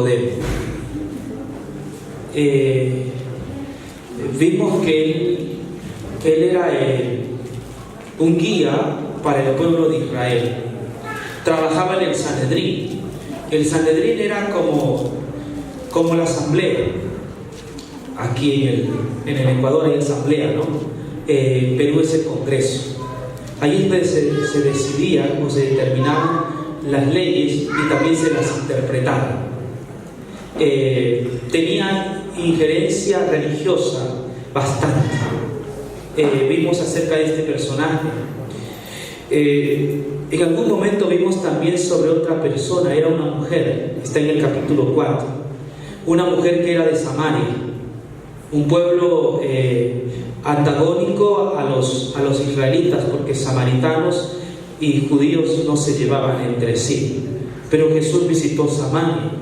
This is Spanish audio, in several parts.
Nicodemo. Vimos que él era un guía para el pueblo de Israel. Trabajaba en el Sanedrín. El Sanedrín era como la asamblea. Aquí en el Ecuador hay asamblea, ¿no? Perú es el Congreso. Ahí es donde se decidían o se determinaban las leyes y también se las interpretaban. Tenía injerencia religiosa bastante. Vimos acerca de este personaje. En algún momento vimos también sobre otra persona. Era una mujer, está en el capítulo 4, una mujer que era de Samaria, un pueblo antagónico a los israelitas, porque samaritanos y judíos no se llevaban entre sí. Pero Jesús visitó Samaria.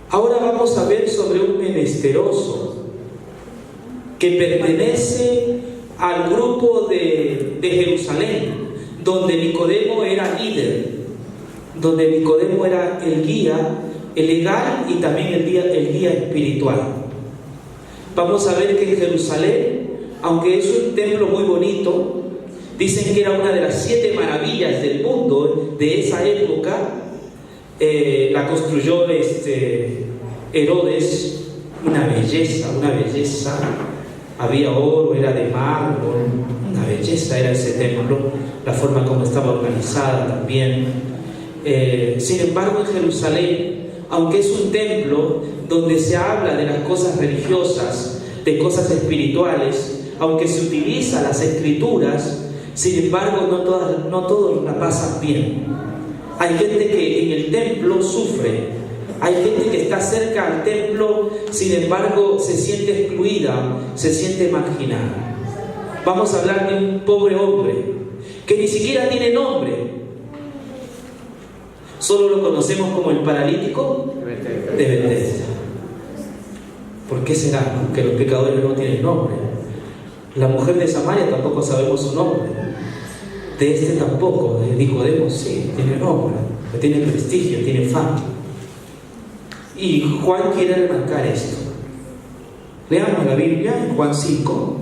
Ahora vamos a ver sobre un menesteroso que pertenece al grupo de Jerusalén, donde Nicodemo era líder, donde Nicodemo era el guía, el legal y también el guía espiritual. Vamos a ver que en Jerusalén, aunque es un templo muy bonito, dicen que era una de las 7 maravillas del mundo de esa época. La construyó Herodes, una belleza. Había oro, era de mármol, una belleza era ese templo, la forma como estaba organizada también. Sin embargo, en Jerusalén, aunque es un templo donde se habla de las cosas religiosas, de cosas espirituales, aunque se utilizan las escrituras, sin embargo, no todos la pasan bien. Hay gente que en el templo sufre, hay gente que está cerca al templo, sin embargo, se siente excluida, se siente marginada. Vamos a hablar de un pobre hombre que ni siquiera tiene nombre. Solo lo conocemos como el paralítico de Bethesda. ¿Por qué será, no? Que los pecadores no tienen nombre? La mujer de Samaria tampoco sabemos su nombre. De este tampoco, de Nicodemo sí, tiene nombre, tiene prestigio, tiene fama. Y Juan quiere remarcar esto. Leamos la Biblia en Juan 5.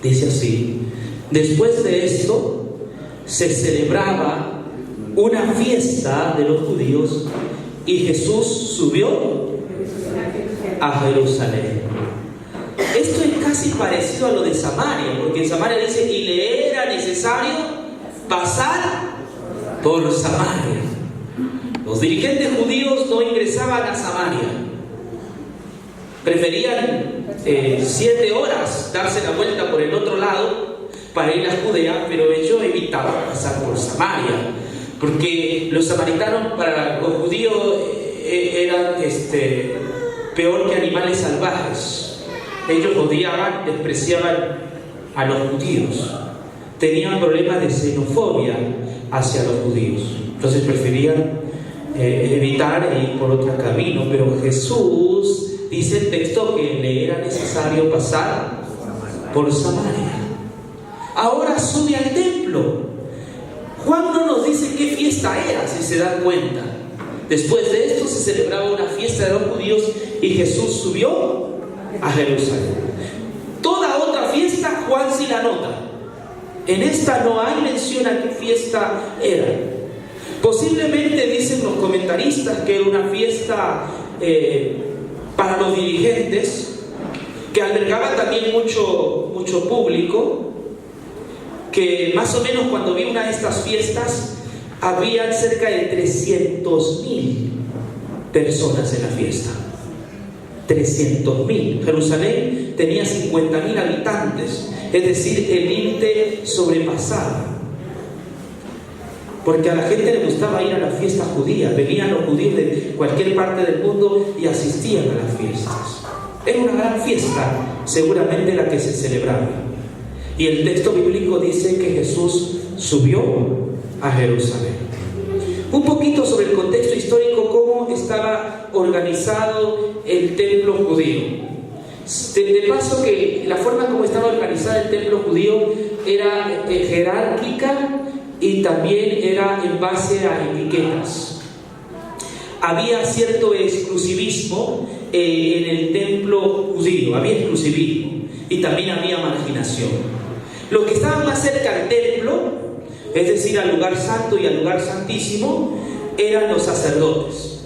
Dice así: después de esto se celebraba una fiesta de los judíos y Jesús subió a Jerusalén. Esto es casi parecido a lo de Samaria, porque en Samaria dice: y le era necesario pasar por Samaria. Los dirigentes judíos no ingresaban a Samaria. Preferían 7 horas darse la vuelta por el otro lado para ir a Judea, pero ellos evitaban pasar por Samaria, porque los samaritanos para los judíos eran peor que animales salvajes. Ellos odiaban, despreciaban a los judíos, tenían problemas de xenofobia hacia los judíos, entonces preferían evitar e ir por otro camino. Pero Jesús, dice el texto, que le era necesario pasar por Samaria. Ahora sube al templo. Juan no nos dice qué fiesta era, si se dan cuenta. Después de esto se celebraba una fiesta de los judíos y Jesús subió a Jerusalén. Toda otra fiesta Juan sí la nota. En esta no hay mención a qué fiesta era. Posiblemente dicen los comentaristas que era una fiesta para los dirigentes, que albergaba también mucho público, que más o menos cuando vi una de estas fiestas había cerca de 300.000 personas en la fiesta. 300.000. Jerusalén tenía 50.000 habitantes, es decir, el límite sobrepasado. Porque a la gente le gustaba ir a las fiestas judías. Venían los judíos de cualquier parte del mundo y asistían a las fiestas. Era una gran fiesta, seguramente la que se celebraba. Y el texto bíblico dice que Jesús subió a Jerusalén. Un poquito sobre el contexto histórico, cómo estaba organizado el templo judío. De paso que la forma como estaba organizado el templo judío era jerárquica y también era en base a etiquetas. había cierto exclusivismo en el templo judío, había exclusivismo y también había marginación. Los que estaban más cerca al templo, es decir, al lugar santo y al lugar santísimo, eran los sacerdotes.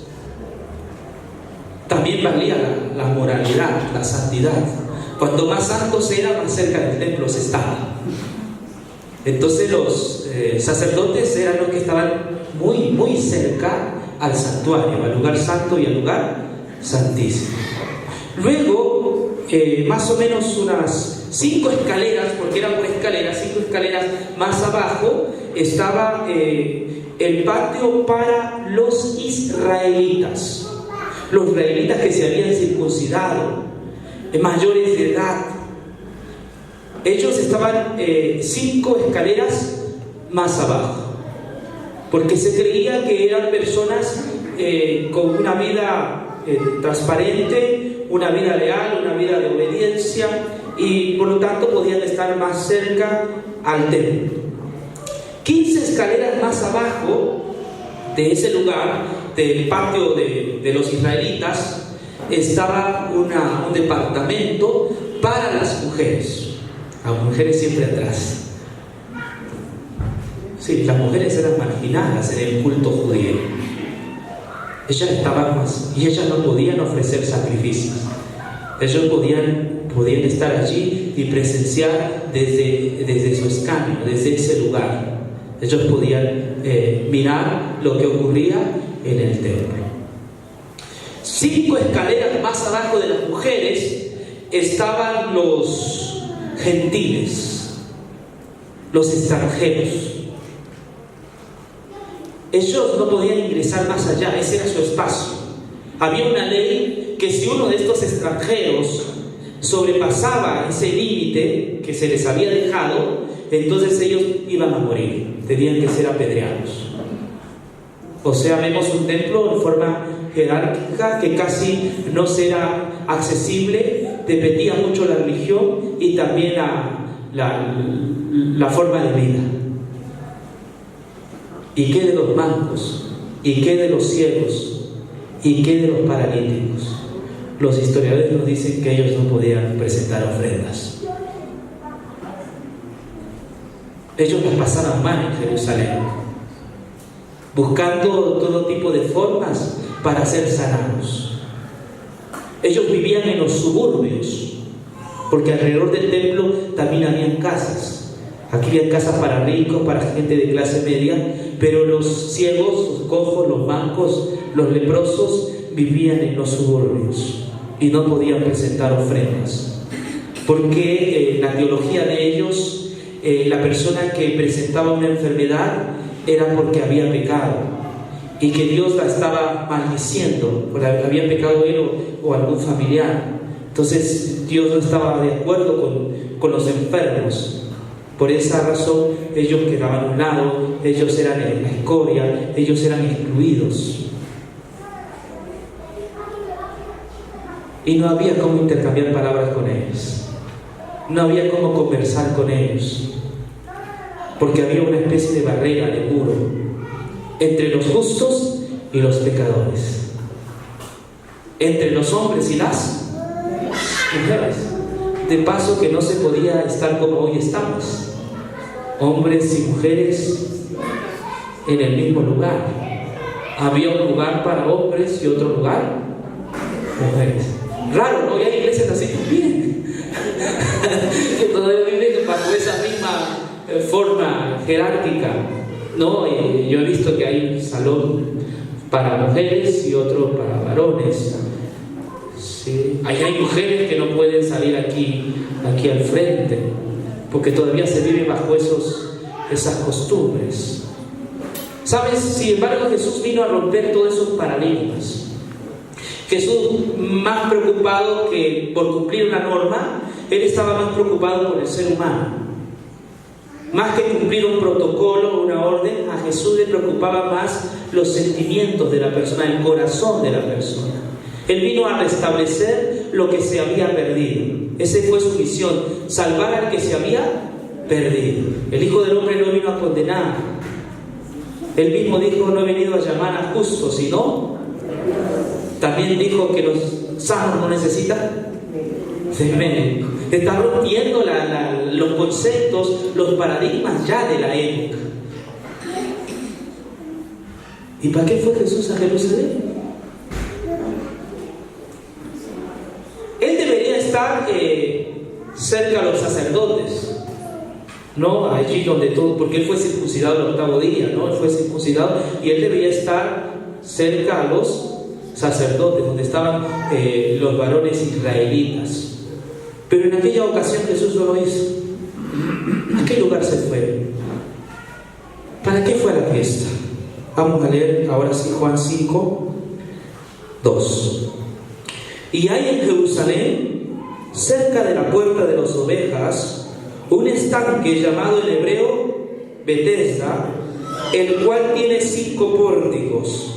También valía la moralidad, la santidad. Cuanto más santos eran, más cerca del templo se estaba. Entonces los sacerdotes eran los que estaban muy cerca al santuario, al lugar santo y al lugar santísimo. Luego, más o menos unas 5 escaleras, porque eran por escaleras, 5 escaleras más abajo, estaba el patio para los israelitas. Los israelitas que se habían circuncidado, mayores de edad. Ellos estaban 5 escaleras más abajo, porque se creía que eran personas con una vida transparente, una vida leal, una vida de obediencia, y por lo tanto podían estar más cerca al templo. 15 escaleras más abajo de ese lugar, del patio de los israelitas, estaba un departamento para las mujeres. Las mujeres siempre atrás. Sí, las mujeres eran marginadas en el culto judío. Ellas estaban más, y ellas no podían ofrecer sacrificios. Ellos podían estar allí y presenciar desde su escaño, desde ese lugar. Ellos podían mirar lo que ocurría en el templo. 5 escaleras más abajo de las mujeres estaban los gentiles, los extranjeros. Ellos no podían ingresar más allá, ese era su espacio. Había una ley que si uno de estos extranjeros sobrepasaba ese límite que se les había dejado, entonces ellos iban a morir, tenían que ser apedreados. O sea, vemos un templo en forma jerárquica que casi no será accesible, dependía mucho la religión y también la forma de vida. ¿Y qué de los mancos? ¿Y qué de los ciegos? ¿Y qué de los paralíticos? Los historiadores nos dicen que ellos no podían presentar ofrendas. Ellos las pasaban mal en Jerusalén, buscando todo tipo de formas para ser sanados. Ellos vivían en los suburbios, porque alrededor del templo también habían casas. Aquí había casas para ricos, para gente de clase media, pero los ciegos, los cojos, los mancos, los leprosos vivían en los suburbios y no podían presentar ofrendas, porque la teología de ellos, la persona que presentaba una enfermedad era porque había pecado y que Dios la estaba maldiciendo, porque había pecado él o algún familiar. Entonces Dios no estaba de acuerdo con los enfermos. Por esa razón ellos quedaban a un lado, ellos eran la escoria, ellos eran excluidos. Y no había cómo intercambiar palabras con ellos, no había cómo conversar con ellos, porque había una especie de barrera, de muro, entre los justos y los pecadores, entre los hombres y las mujeres. De paso que no se podía estar como hoy estamos, hombres y mujeres en el mismo lugar. Había un lugar para hombres y otro lugar mujeres. Raro, ¿no? Y hay iglesias así también que todavía viven bajo esa misma forma jerárquica, ¿no? Yo he visto que hay un salón para mujeres y otro para varones. Sí. Hay mujeres que no pueden salir aquí al frente, porque todavía se vive bajo esas costumbres. ¿Sabes? Sin embargo, Jesús vino a romper todos esos paradigmas. Jesús, más preocupado que por cumplir una norma, Él estaba más preocupado por el ser humano. Más que cumplir un protocolo, una orden, a Jesús le preocupaba más los sentimientos de la persona, el corazón de la persona. Él vino a restablecer lo que se había perdido. Esa fue su misión, salvar al que se había perdido. El Hijo del Hombre no vino a condenar. Él mismo dijo: no he venido a llamar a justos, sino También dijo que los sanos no necesitan de médico. Está rompiendo los conceptos, los paradigmas ya de la época. ¿Y para qué fue Jesús a Jerusalén? Él debería estar cerca a los sacerdotes, ¿no? Allí donde todo, porque él fue circuncidado el 8º día, ¿no? Él fue circuncidado y él debería estar cerca a los sacerdotes, donde estaban los varones israelitas. Pero en aquella ocasión Jesús no lo hizo. ¿A qué lugar se fue? ¿Para qué fue la fiesta? Vamos a leer ahora sí Juan 5, 2. Y hay en Jerusalén, cerca de la puerta de las ovejas, un estanque llamado en hebreo Betesda, el cual tiene 5 pórticos.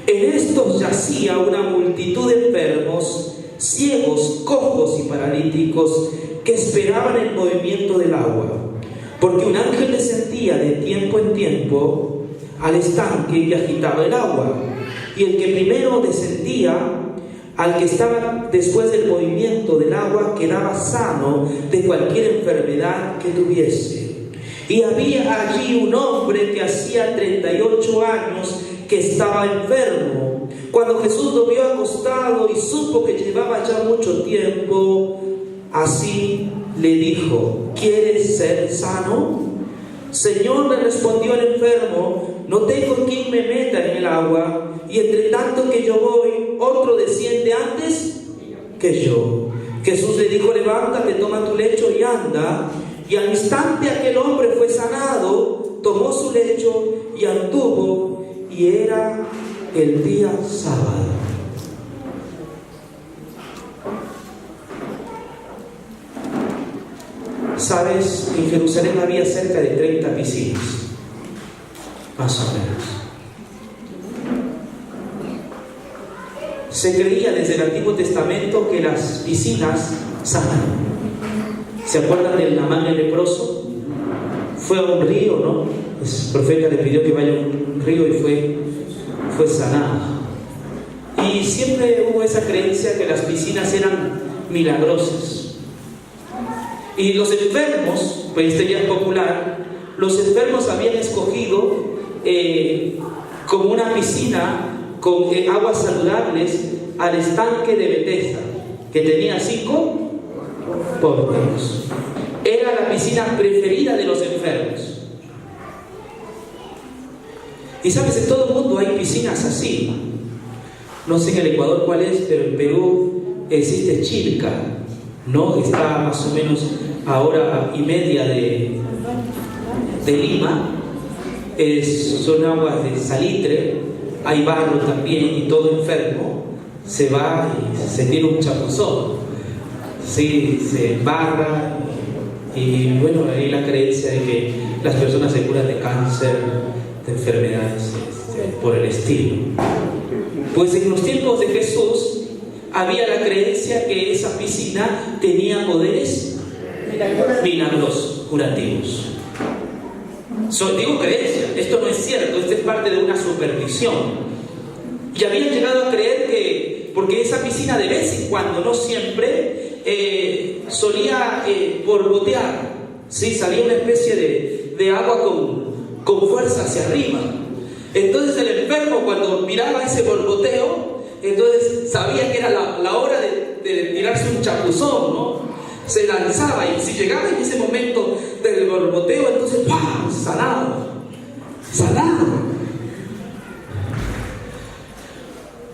En estos yacía una multitud de enfermos, ciegos, cojos y paralíticos, que esperaban el movimiento del agua, porque un ángel descendía de tiempo en tiempo al estanque y agitaba el agua, y el que primero descendía al que estaba después del movimiento del agua quedaba sano de cualquier enfermedad que tuviese. Y había allí un hombre que hacía 38 años que estaba enfermo. Cuando Jesús lo vio acostado y supo que llevaba ya mucho tiempo, así le dijo: ¿quieres ser sano? Señor, le respondió el enfermo, no tengo quien me meta en el agua, y entre tanto que yo voy, otro desciende antes que yo. Jesús le dijo: levántate, toma tu lecho y anda. Y al instante aquel hombre fue sanado, tomó su lecho y anduvo, y era el día sábado. ¿Sabes? En Jerusalén había cerca de 30 piscinas, más o menos. Se creía desde el Antiguo Testamento que las piscinas sanan. ¿Se acuerdan del Naamán el leproso? Fue a un río, ¿no? El profeta le pidió que vaya a un río y fue sanado. Y siempre hubo esa creencia que las piscinas eran milagrosas. Y los enfermos, pues esto ya es popular, los enfermos habían escogido como una piscina con aguas saludables al estanque de Betesda, que tenía 5 pórticos. Era la piscina preferida de los enfermos. Y sabes, en todo el mundo hay piscinas así. No sé en el Ecuador cuál es, pero en Perú existe Chilca, ¿no? Está más o menos a hora y media de Lima. Son aguas de salitre, hay barro también, y todo enfermo se va y se tiene un chapuzón, sí, se embarra, y bueno, hay la creencia de que las personas se curan de cáncer, de enfermedades por el estilo. Pues en los tiempos de Jesús había la creencia que esa piscina tenía poderes milagrosos, curativos. Digo creencia, esto no es cierto, esto es parte de una superstición. Y habían llegado a creer que, porque esa piscina de vez en cuando, no siempre, solía borbotear, ¿sí? Salía una especie de agua con fuerza hacia arriba. Entonces el enfermo, cuando miraba ese borboteo, entonces sabía que era la hora de tirarse un chapuzón, ¿no? Se lanzaba, y si llegaba en ese momento del borboteo, entonces ¡pam! Sanado.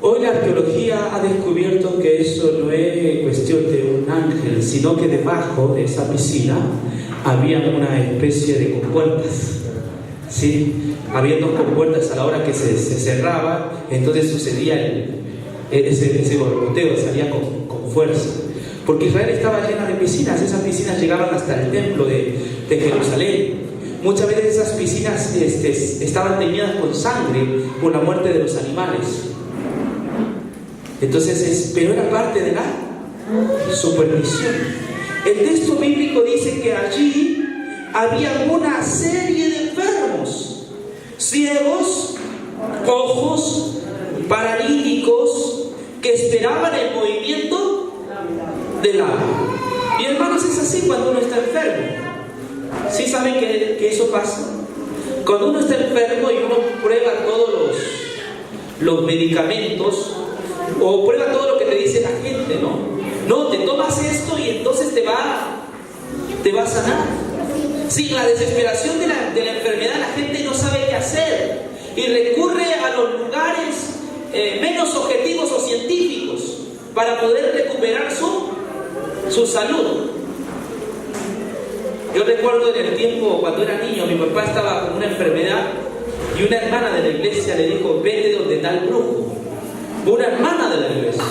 Hoy la arqueología ha descubierto que eso no es cuestión de un ángel, sino que debajo de esa piscina había una especie de compuertas, ¿sí? Había 2 compuertas a la hora que se cerraba, entonces sucedía ese borboteo, salía con fuerza. Porque Israel estaba llena de piscinas, esas piscinas llegaban hasta el templo de Jerusalén. Muchas veces esas piscinas estaban teñidas con sangre por la muerte de los animales. Entonces, pero era parte de la superstición. El texto bíblico dice que allí había una serie de enfermos, ciegos, cojos, paralíticos, esperaban el movimiento del agua. Y hermanos, es así cuando uno está enfermo. ¿Sí saben que eso pasa? Cuando uno está enfermo y uno prueba todos los medicamentos, o prueba todo lo que te dice la gente, no, te tomas esto y entonces te va a sanar. Sí, la desesperación de la enfermedad, la gente no sabe qué hacer y recurre a los lugares menos objetivos o científicos para poder recuperar su salud. Yo recuerdo en el tiempo cuando era niño, mi papá estaba con una enfermedad y una hermana de la iglesia le dijo: vete donde tal brujo. Una hermana de la iglesia: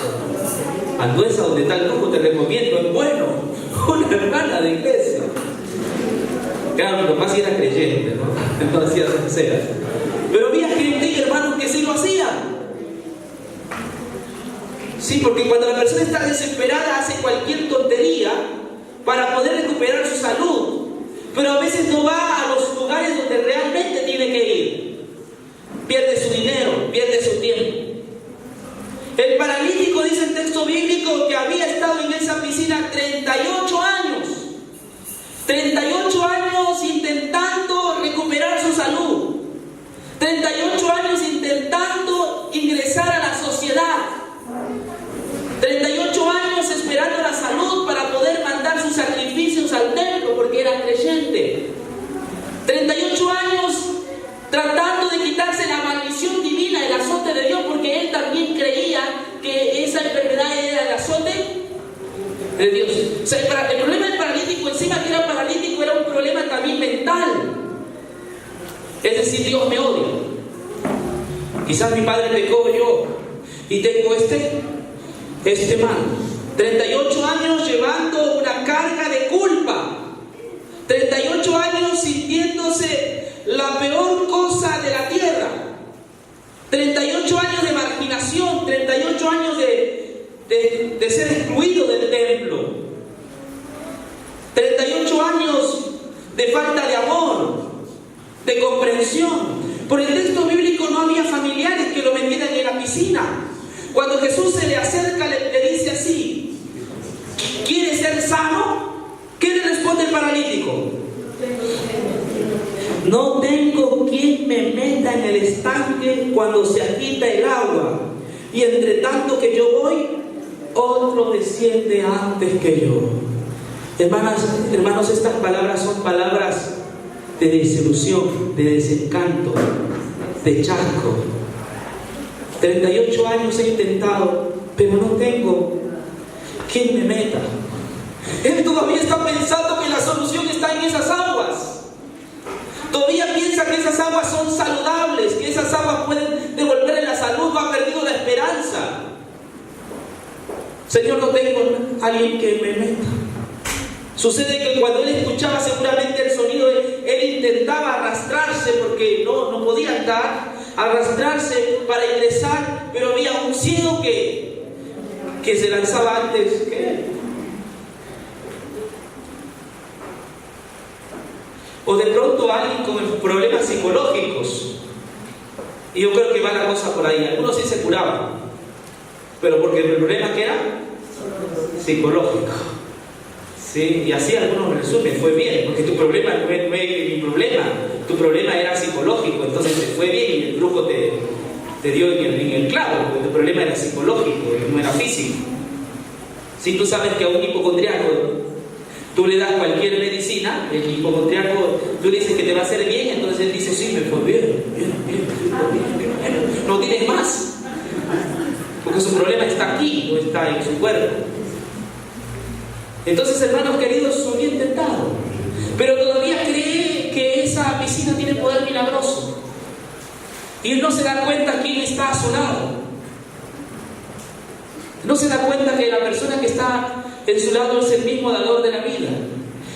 Anduesa, donde tal brujo te recomiendo, es bueno. Una hermana de iglesia. Claro, mi papá sí era creyente, no hacía sinceras. Pero había gente y hermanos que sí lo hacían. Sí, porque cuando la persona está desesperada hace cualquier tontería para poder recuperar su salud, pero a veces no va a los lugares donde realmente tiene que ir. Pierde su dinero, pierde su tiempo. El paralítico, dice el texto bíblico, que había estado en esa piscina 38 años. 38 años intentando recuperar su salud. 38 años intentando ingresar a la sociedad. 38 años esperando la salud para poder mandar sus sacrificios al templo porque era creyente. 38 años tratando de quitarse la maldición divina, el azote de Dios, porque él también creía que esa enfermedad era el azote de Dios. O sea, el problema del paralítico, encima que era paralítico, era un problema también mental. Es decir, Dios me odia. Quizás mi padre pecó, yo, y tengo este mal. 38 años llevando una carga de culpa. 38 años sintiéndose la peor cosa de la tierra. 38 años de marginación. 38 años de ser excluido del templo. 38 años de falta de amor, de comprensión. Por el texto bíblico no había familiares que lo metieran en la piscina. Cuando Jesús se le acerca, le dice así: ¿quieres ser sano? ¿Qué le responde el paralítico? No tengo quien me meta en el estanque cuando se agita el agua, y entre tanto que yo voy, otro desciende antes que yo. Hermanos, estas palabras son palabras de desilusión, de desencanto, de chasco. 38 años he intentado, pero no tengo quien me meta. Él todavía está pensando que la solución está en esas aguas. Todavía piensa que esas aguas son saludables, que esas aguas pueden devolverle la salud, no ha perdido la esperanza. Señor, no tengo a alguien que me meta. Sucede que cuando él escuchaba seguramente el sonido, él intentaba arrastrarse porque no podía andar, arrastrarse para ingresar, pero había un ciego que se lanzaba antes que él. O de pronto alguien con problemas psicológicos. Y yo creo que va la cosa por ahí. Algunos sí se curaban, pero porque el problema que era psicológico. ¿Sí? Y así algunos resumen, fue bien, porque tu problema no es mi problema, tu problema era psicológico, entonces te fue bien y el brujo te dio en el clavo, porque tu problema era psicológico, no era físico. Si tú sabes que a un hipocondriaco tú le das cualquier medicina, el hipocondriaco, tú dices que te va a hacer bien, entonces él dice: sí, me fue bien, no tienes más, porque su problema está aquí, no está en su cuerpo. Entonces, hermanos queridos, son bien tentados, pero todavía cree que esa piscina tiene poder milagroso. Y él no se da cuenta quién está a su lado. No se da cuenta que la persona que está en su lado es el mismo dador de la vida,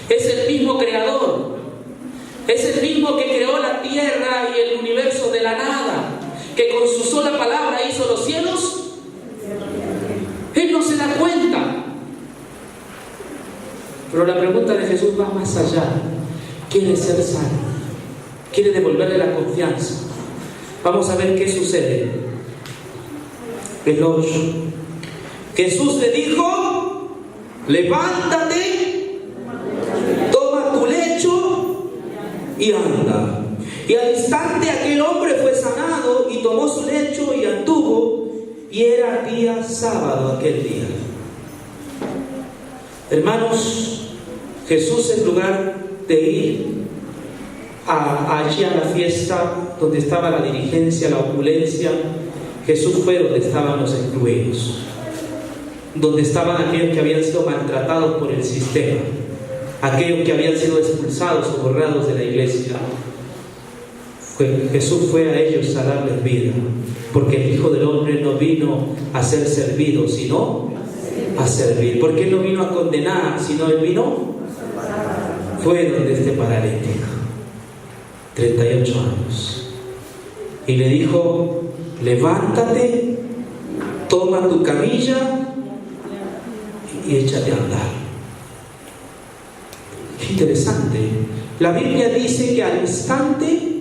es el mismo creador, es el mismo que creó la tierra y el universo de la nada, que con su sola palabra hizo los cielos. Él no se da cuenta. Pero la pregunta de Jesús va más allá. Quiere ser sano, quiere devolverle la confianza. Vamos a ver qué sucede. El 8. Jesús le dijo: levántate, toma tu lecho y anda. Y al instante aquel hombre fue sanado y tomó su lecho y anduvo, y era día sábado aquel día. Hermanos, Jesús, en lugar de ir allí a la fiesta donde estaba la dirigencia, la opulencia, Jesús fue donde estaban los excluidos, donde estaban aquellos que habían sido maltratados por el sistema, aquellos que habían sido expulsados o borrados de la iglesia. Jesús fue a ellos a darles vida, porque el Hijo del Hombre no vino a ser servido, sino a servir. Porque Él no vino a condenar, sino Él vino. Fue donde este paralítico, 38 años, y le dijo: levántate, toma tu camilla y échate a andar. Qué interesante. La Biblia dice que al instante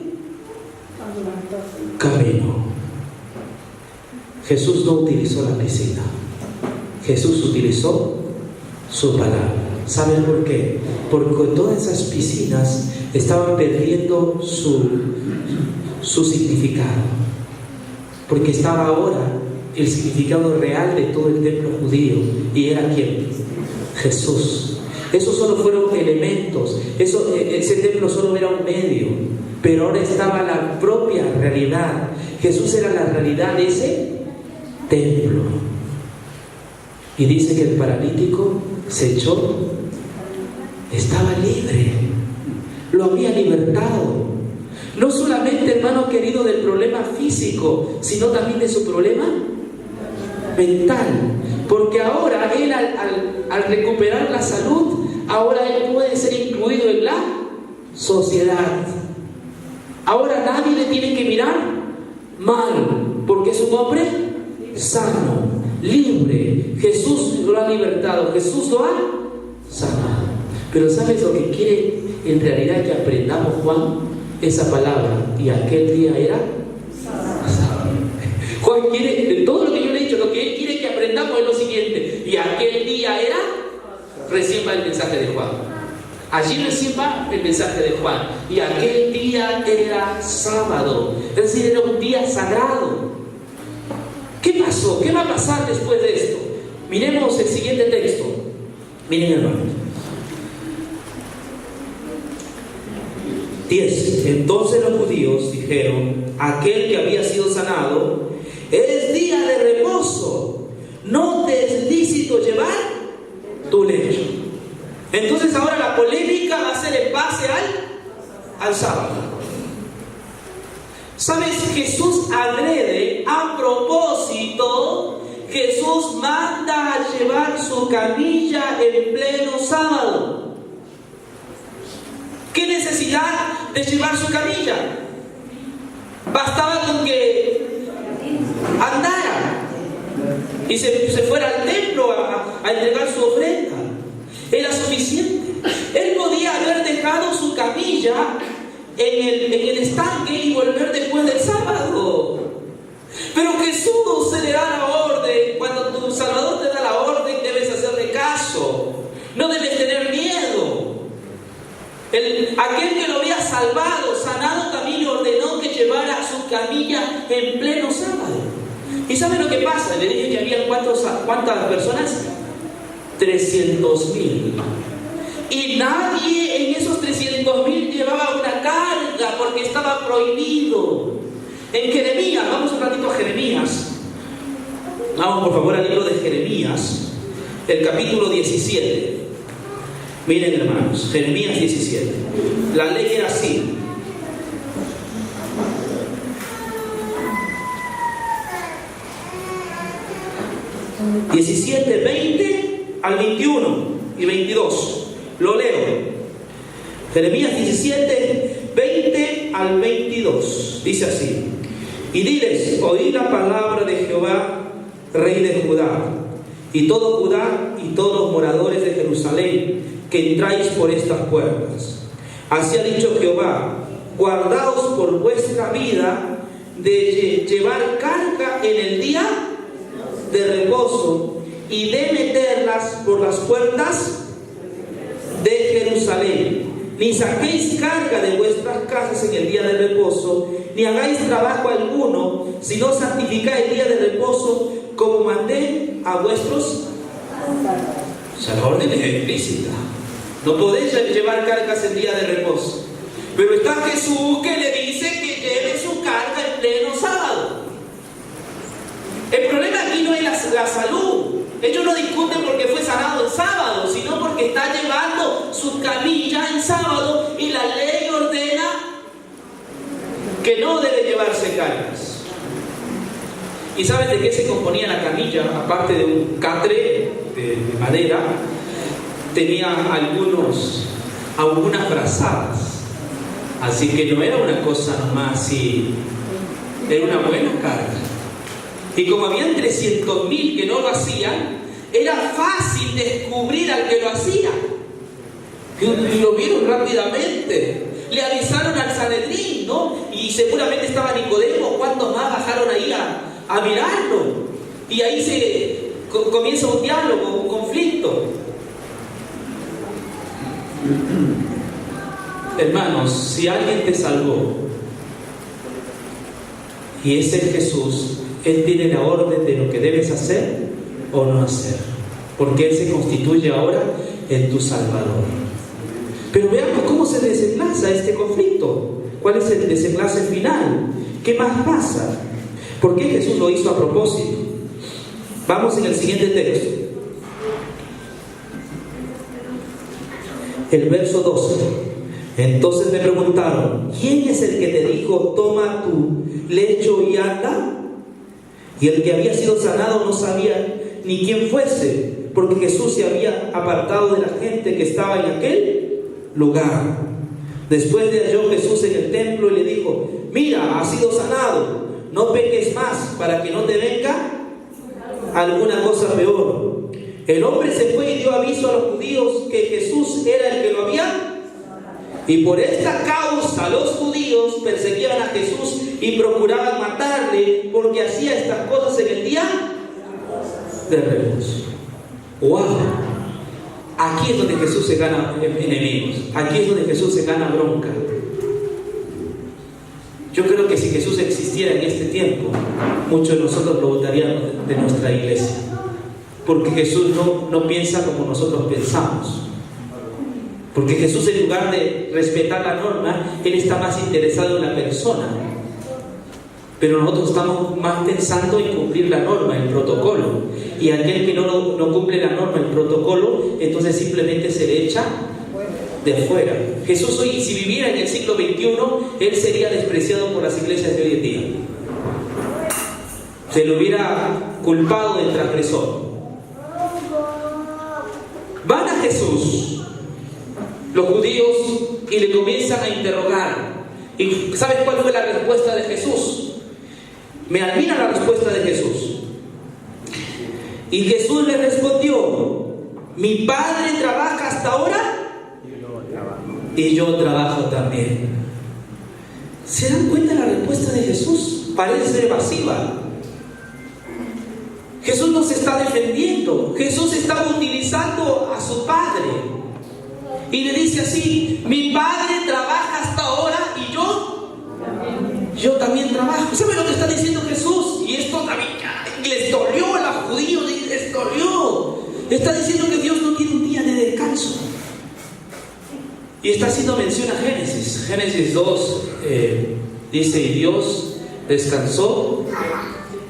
caminó. Jesús no utilizó la piscina, Jesús utilizó su palabra. ¿Saben por qué? Porque todas esas piscinas estaban perdiendo su significado, porque estaba ahora el significado real de todo el templo judío, y era ¿quién? Jesús. Esos solo fueron elementos, ese templo solo era un medio, pero ahora estaba la propia realidad. Jesús era la realidad de ese templo. Y dice que el paralítico se echó, estaba libre, lo había libertado. No solamente, hermano querido, del problema físico, sino también de su problema mental. Porque ahora él, al recuperar la salud, ahora él puede ser incluido en la sociedad. Ahora nadie le tiene que mirar mal, porque es un hombre sano, libre. Jesús lo ha libertado, Jesús lo ha sanado. Pero ¿sabes lo que quiere en realidad que aprendamos, Juan? Esa palabra: y aquel día era sábado. Juan quiere, de todo lo que yo le he dicho, lo que él quiere que aprendamos es lo siguiente: y aquel día era, recién va el mensaje de Juan. Allí recién va el mensaje de Juan. Y aquel día era sábado, es decir, era un día sagrado. ¿Qué pasó? ¿Qué va a pasar después de esto? Miremos el siguiente texto. Miren, hermanos. 10. Entonces los judíos dijeron: aquel que había sido sanado, es día de reposo, no te es lícito llevar tu lecho. Entonces ahora la polémica va a ser en base al sábado. ¿Sabes? Jesús adrede, a propósito, Jesús manda a llevar su camilla en pleno sábado. ¿Qué necesidad de llevar su camilla? Bastaba con que andara y se fuera al templo a entregar su ofrenda. Era suficiente. Él podía haber dejado su camilla en el estanque y volver después del sábado. Pero Jesús se le da la orden. Cuando tu Salvador te da la orden, debes hacerle caso. No debes tener miedo. Aquel que lo había salvado, sanado, también le ordenó que llevara su camilla en pleno sábado. ¿Y sabe lo que pasa? Le dije que había ¿cuántas personas? 300,000. Y nadie en esos 300,000 llevaba una carga, porque estaba prohibido. En Jeremías, vamos un ratito a Jeremías. Vamos por favor al libro de Jeremías, el capítulo 17. Miren, hermanos, Jeremías 17. La ley era así. (17, 20 al 21 y 22). Lo leo. Jeremías 17, 20 al 22. Dice así: y diles: oíd la palabra de Jehová, rey de Judá, y todo Judá y todos los moradores de Jerusalén, que entráis por estas puertas. Así ha dicho Jehová: guardaos por vuestra vida de llevar carga en el día de reposo y de meterlas por las puertas de Jerusalén. Ni saquéis carga de vuestras casas en el día de reposo, ni hagáis trabajo alguno, sino santificad el día de reposo, como mandé a vuestros. O sea, la orden es explícita. No podéis llevar cargas el día de reposo. Pero está Jesús que le dice que lleve su carga en pleno sábado. El problema aquí no es la salud. Ellos no discuten porque fue sanado en sábado, sino porque está llevando su camilla en sábado y la ley ordena que no debe llevarse cargas. ¿Y sabes de qué se componía la camilla? Aparte de un catre de madera, tenía algunas brazadas. Así que no era una cosa nomás así, era una buena carga. Y como habían 300.000 que no lo hacían, era fácil descubrir al que lo hacía. Y lo vieron rápidamente. Le avisaron al Sanedrín, ¿no? Y seguramente estaba Nicodemo. ¿Cuántos más bajaron ahí a mirarlo? Y ahí comienza un diálogo, un conflicto. Hermanos, si alguien te salvó y ese es Jesús, Él tiene la orden de lo que debes hacer o no hacer, porque Él se constituye ahora en tu Salvador. Pero veamos cómo se desenlaza este conflicto. ¿Cuál es el desenlace final? ¿Qué más pasa? ¿Por qué Jesús lo hizo a propósito? Vamos en el siguiente texto. El verso 12. Entonces me preguntaron: ¿quién es el que te dijo, toma tu lecho y anda? Y el que había sido sanado no sabía ni quién fuese, porque Jesús se había apartado de la gente que estaba en aquel lugar. Después le halló Jesús en el templo y le dijo: mira, has sido sanado, no peques más, para que no te venga alguna cosa peor. El hombre se fue y dio aviso a los judíos que Jesús era el que lo había. Y por esta causa los judíos perseguían a Jesús y procuraban matarle, porque hacía estas cosas en el día de reposo. ¡Wow! Aquí es donde Jesús se gana enemigos. Aquí es donde Jesús se gana bronca. Yo creo que si Jesús existiera en este tiempo, muchos de nosotros lo votarían de nuestra iglesia. Porque Jesús no piensa como nosotros pensamos. Porque Jesús, en lugar de respetar la norma, Él está más interesado en la persona. Pero nosotros estamos más pensando en cumplir la norma, el protocolo. Y aquel que no cumple la norma, el protocolo, entonces simplemente se le echa de fuera. Jesús hoy, si viviera en el siglo XXI, Él sería despreciado por las iglesias de hoy en día. Se le hubiera culpado del transgresor. Van a Jesús los judíos y le comienzan a interrogar. ¿Y sabes cuál fue la respuesta de Jesús? Me admira la respuesta de Jesús. Y Jesús le respondió: mi Padre trabaja hasta ahora y yo trabajo también. ¿Se dan cuenta la respuesta de Jesús? Parece ser evasiva. Jesús no se está defendiendo. Jesús está utilizando a su Padre. Y le dice así: mi Padre trabaja hasta ahora y yo también trabajo. ¿Sabe lo que está diciendo Jesús? Y esto también les dolió a los judíos, les dolió. Está diciendo que Dios no tiene un día de descanso. Y está haciendo mención a Génesis. Génesis 2 dice: y Dios descansó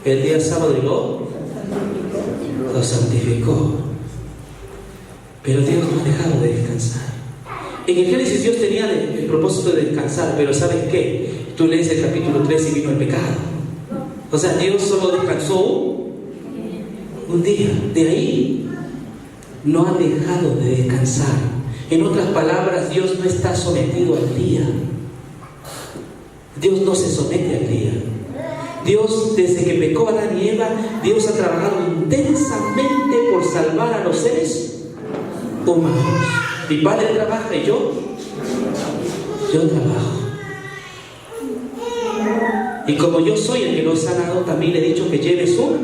el día sábado y lo santificó. Pero Dios no ha dejado de descansar. En el Génesis Dios tenía el propósito de descansar, pero ¿sabes qué? Tú lees el capítulo 3 y vino el pecado. O sea, Dios solo descansó un día. De ahí no ha dejado de descansar. En otras palabras, Dios no está sometido al día. Dios no se somete al día. Dios, desde que pecó Adán y Eva, Dios ha trabajado intensamente por salvar a los seres humanos. Mi Padre trabaja y yo trabajo. Y como yo soy el que lo he sanado, también le he dicho que lleve su